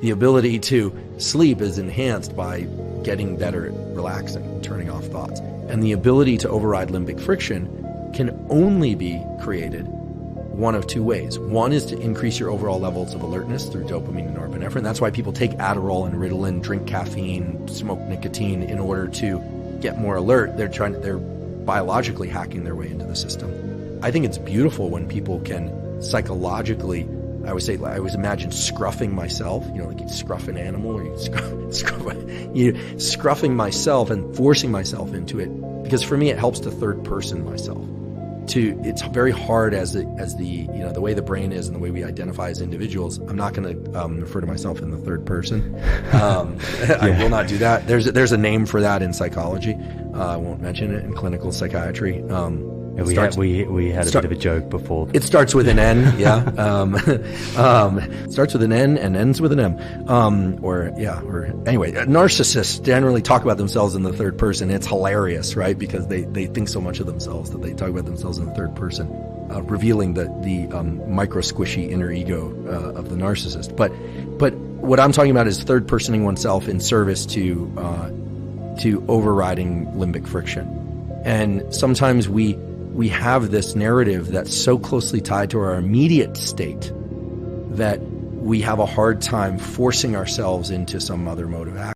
The ability to sleep is enhanced by getting better at relaxing, turning off thoughts. And the ability to override limbic friction can only be created one of two ways. One is to increase your overall levels of alertness through dopamine and norepinephrine. That's why people take Adderall and Ritalin, drink caffeine, smoke nicotine in order to get more alert. They're biologically hacking their way into the system. I think it's beautiful when people can psychologically, I always imagine scruffing myself, like you scruff an animal, or scruffing myself and forcing myself into it. Because for me, it helps to third person myself. It's very hard as the way the brain is and the way we identify as individuals. I'm not going to refer to myself in the third person. I will not do that. There's a name for that in psychology. I won't mention it in clinical psychiatry. We had a bit of a joke before. It starts with an N, yeah. Starts with an N and ends with an M. Anyway, narcissists generally talk about themselves in the third person. It's hilarious, right? Because they think so much of themselves that they talk about themselves in the third person, revealing the micro squishy inner ego of the narcissist. But what I'm talking about is third personing oneself in service to overriding limbic friction. And sometimes we have this narrative that's so closely tied to our immediate state that we have a hard time forcing ourselves into some other mode of action.